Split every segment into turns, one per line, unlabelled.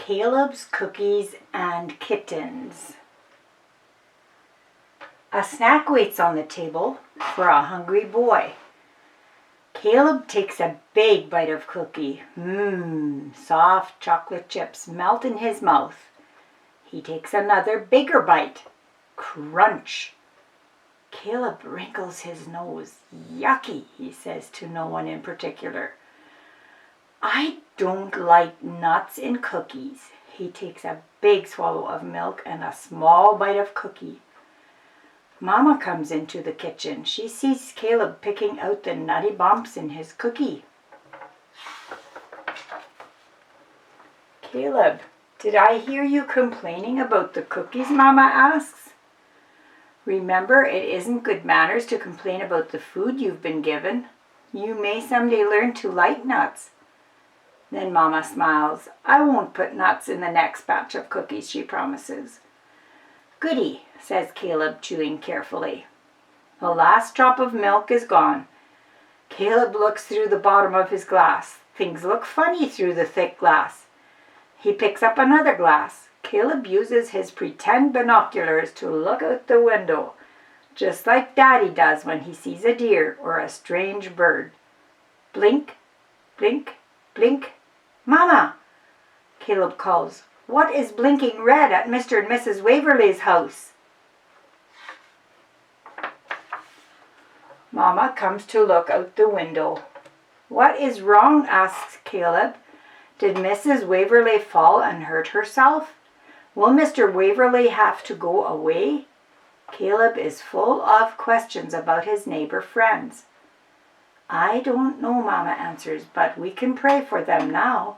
Caleb's Cookies and Kittens. A snack waits on the table for a hungry boy. Caleb takes a big bite of cookie. Soft chocolate chips melt in his mouth. He takes another bigger bite. Crunch. Caleb wrinkles his nose. Yucky, he says to no one in particular. I don't like nuts in cookies. He takes a big swallow of milk and a small bite of cookie. Mama comes into the kitchen. She sees Caleb picking out the nutty bumps in his cookie. Caleb, did I hear you complaining about the cookies? Mama asks. Remember, it isn't good manners to complain about the food you've been given. You may someday learn to like nuts. Then Mama smiles. I won't put nuts in the next batch of cookies, she promises. Goody, says Caleb, chewing carefully. The last drop of milk is gone. Caleb looks through the bottom of his glass. Things look funny through the thick glass. He picks up another glass. Caleb uses his pretend binoculars to look out the window, just like Daddy does when he sees a deer or a strange bird. Blink, blink, blink. Mama, Caleb calls. What is blinking red at Mr. and Mrs. Waverley's house? Mama comes to look out the window. What is wrong? Asks Caleb. Did Mrs. Waverley fall and hurt herself? Will Mr. Waverley have to go away? Caleb is full of questions about his neighbor friends. I don't know, Mama answers, but we can pray for them now.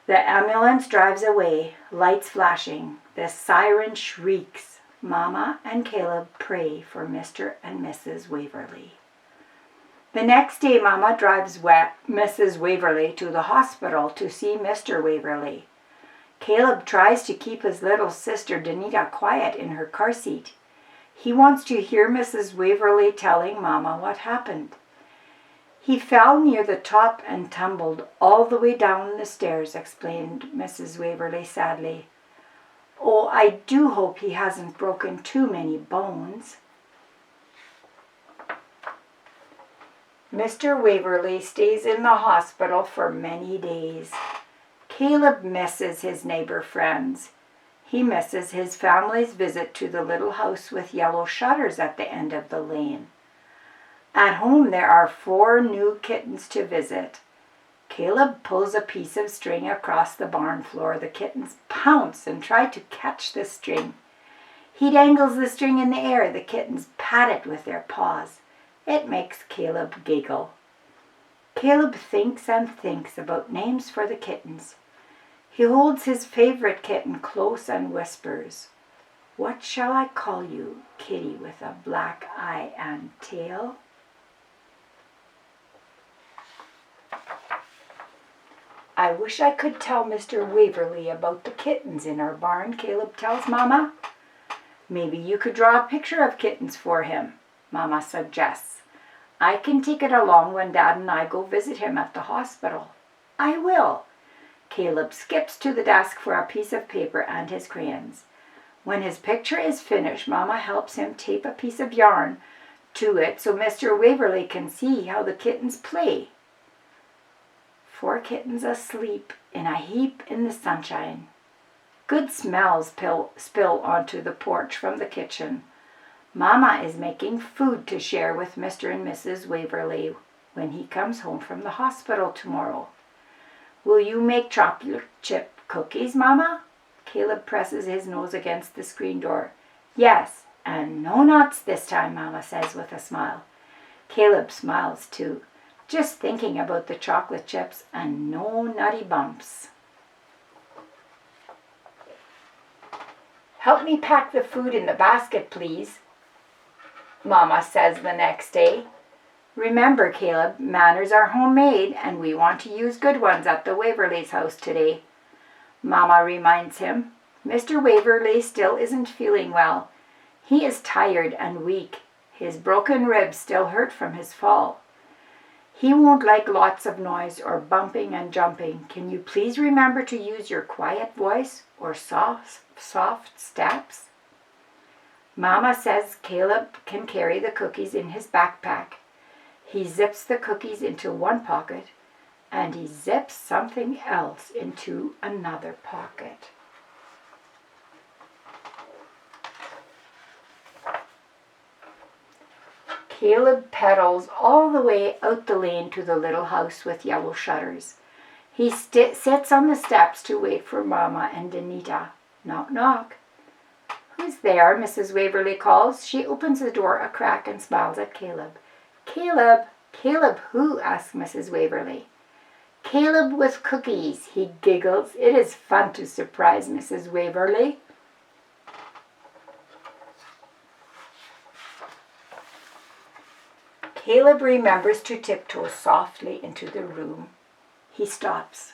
The ambulance drives away, lights flashing. The siren shrieks. Mama and Caleb pray for Mr. and Mrs. Waverley. The next day, Mama drives Mrs. Waverley to the hospital to see Mr. Waverley. Caleb tries to keep his little sister Danita quiet in her car seat. He wants to hear Mrs. Waverley telling Mama what happened. He fell near the top and tumbled all the way down the stairs, explained Mrs. Waverley sadly. Oh, I do hope he hasn't broken too many bones. Mr. Waverley stays in the hospital for many days. Caleb misses his neighbor friends. He misses his family's visit to the little house with yellow shutters at the end of the lane. At home there are 4 new kittens to visit. Caleb pulls a piece of string across the barn floor. The kittens pounce and try to catch the string. He dangles the string in the air. The kittens pat it with their paws. It makes Caleb giggle. Caleb thinks and thinks about names for the kittens. He holds his favorite kitten close and whispers, "What shall I call you, kitty with a black eye and tail?" I wish I could tell Mr. Waverley about the kittens in our barn, Caleb tells Mama. Maybe you could draw a picture of kittens for him, Mama suggests. I can take it along when Dad and I go visit him at the hospital. I will. Caleb skips to the desk for a piece of paper and his crayons. When his picture is finished, Mama helps him tape a piece of yarn to it so Mr. Waverley can see how the kittens play. 4 kittens asleep in a heap in the sunshine. Good smells spill onto the porch from the kitchen. Mama is making food to share with Mr. and Mrs. Waverley when he comes home from the hospital tomorrow. Will you make chocolate chip cookies, Mama? Caleb presses his nose against the screen door. Yes, and no nuts this time, Mama says with a smile. Caleb smiles too, just thinking about the chocolate chips and no nutty bumps. Help me pack the food in the basket, please, Mama says the next day. Remember, Caleb, manners are homemade and we want to use good ones at the Waverley's house today. Mama reminds him. Mr. Waverley still isn't feeling well. He is tired and weak. His broken ribs still hurt from his fall. He won't like lots of noise or bumping and jumping. Can you please remember to use your quiet voice or soft steps? Mama says Caleb can carry the cookies in his backpack. He zips the cookies into one pocket and he zips something else into another pocket. Caleb pedals all the way out the lane to the little house with yellow shutters. He sits on the steps to wait for Mama and Danita. Knock, knock. Who's there? Mrs. Waverly calls. She opens the door a crack and smiles at Caleb. Caleb! Caleb who? asks Mrs. Waverly. Caleb with cookies, he giggles. It is fun to surprise Mrs. Waverly. Caleb remembers to tiptoe softly into the room. He stops.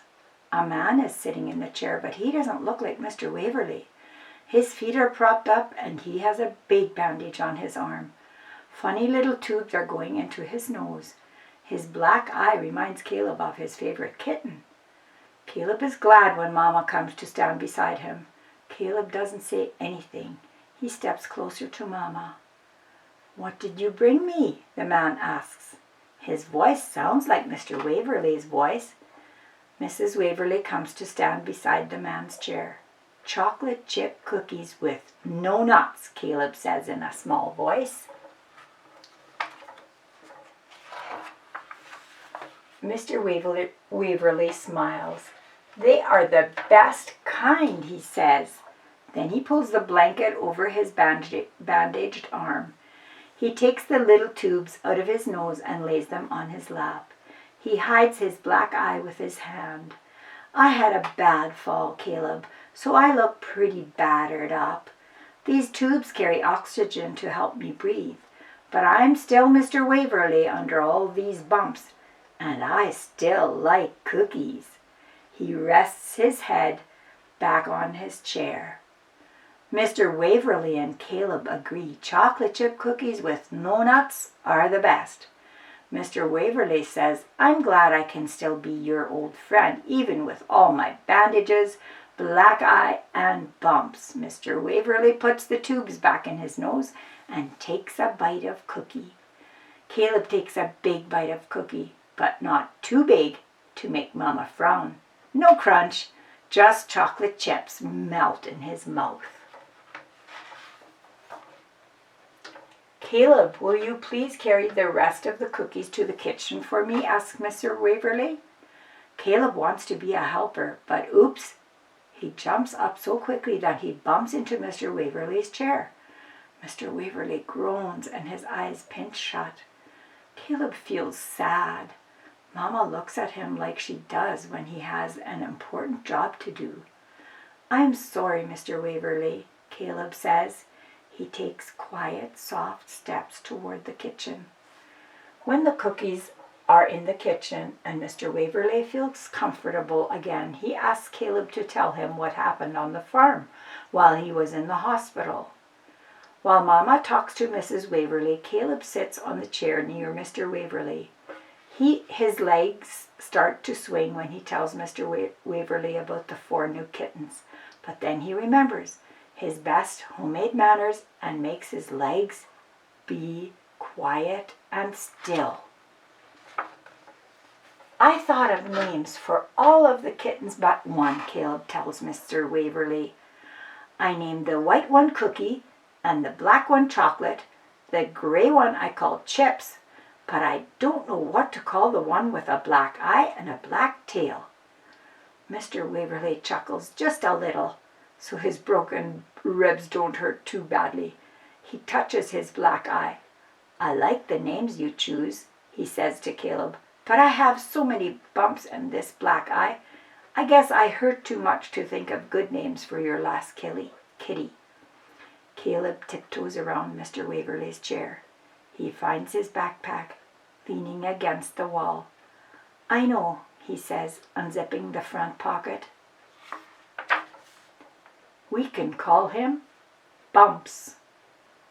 A man is sitting in the chair, but he doesn't look like Mr. Waverly. His feet are propped up and he has a big bandage on his arm. Funny little tubes are going into his nose. His black eye reminds Caleb of his favorite kitten. Caleb is glad when Mama comes to stand beside him. Caleb doesn't say anything. He steps closer to Mama. What did you bring me? The man asks. His voice sounds like Mr. Waverly's voice. Mrs. Waverly comes to stand beside the man's chair. Chocolate chip cookies with no nuts, Caleb says in a small voice. Mr. Waverly smiles. They are the best kind, he says. Then he pulls the blanket over his bandaged arm. He takes the little tubes out of his nose and lays them on his lap. He hides his black eye with his hand. I had a bad fall, Caleb, so I look pretty battered up. These tubes carry oxygen to help me breathe, but I'm still Mr. Waverly under all these bumps, and I still like cookies. He rests his head back on his chair. Mr. Waverly and Caleb agree chocolate chip cookies with no nuts are the best. Mr. Waverly says, I'm glad I can still be your old friend, even with all my bandages, black eye, and bumps. Mr. Waverly puts the tubes back in his nose and takes a bite of cookie. Caleb takes a big bite of cookie, but not too big to make Mama frown. No crunch, just chocolate chips melt in his mouth. Caleb, will you please carry the rest of the cookies to the kitchen for me? asks Mr. Waverly. Caleb wants to be a helper, but oops, he jumps up so quickly that he bumps into Mr. Waverly's chair. Mr. Waverly groans and his eyes pinch shut. Caleb feels sad. Mama looks at him like she does when he has an important job to do. I'm sorry, Mr. Waverly, Caleb says. He takes quiet, soft steps toward the kitchen. When the cookies are in the kitchen and Mr. Waverly feels comfortable again, he asks Caleb to tell him what happened on the farm while he was in the hospital. While Mama talks to Mrs. Waverly, Caleb sits on the chair near Mr. Waverly. His legs start to swing when he tells Mr. Waverly about the 4 new kittens, but then he remembers his best homemade manners and makes his legs be quiet and still. I thought of names for all of the kittens but one, Caleb tells Mr. Waverly. I named the white one Cookie and the black one Chocolate. The gray one I called Chips, but I don't know what to call the one with a black eye and a black tail. Mr. Waverly chuckles just a little, so his broken ribs don't hurt too badly. He touches his black eye. I like the names you choose, he says to Caleb, but I have so many bumps and this black eye. I guess I hurt too much to think of good names for your last kitty. Caleb tiptoes around Mr. Waverly's chair. He finds his backpack leaning against the wall. I know, he says, unzipping the front pocket. We can call him Bumps.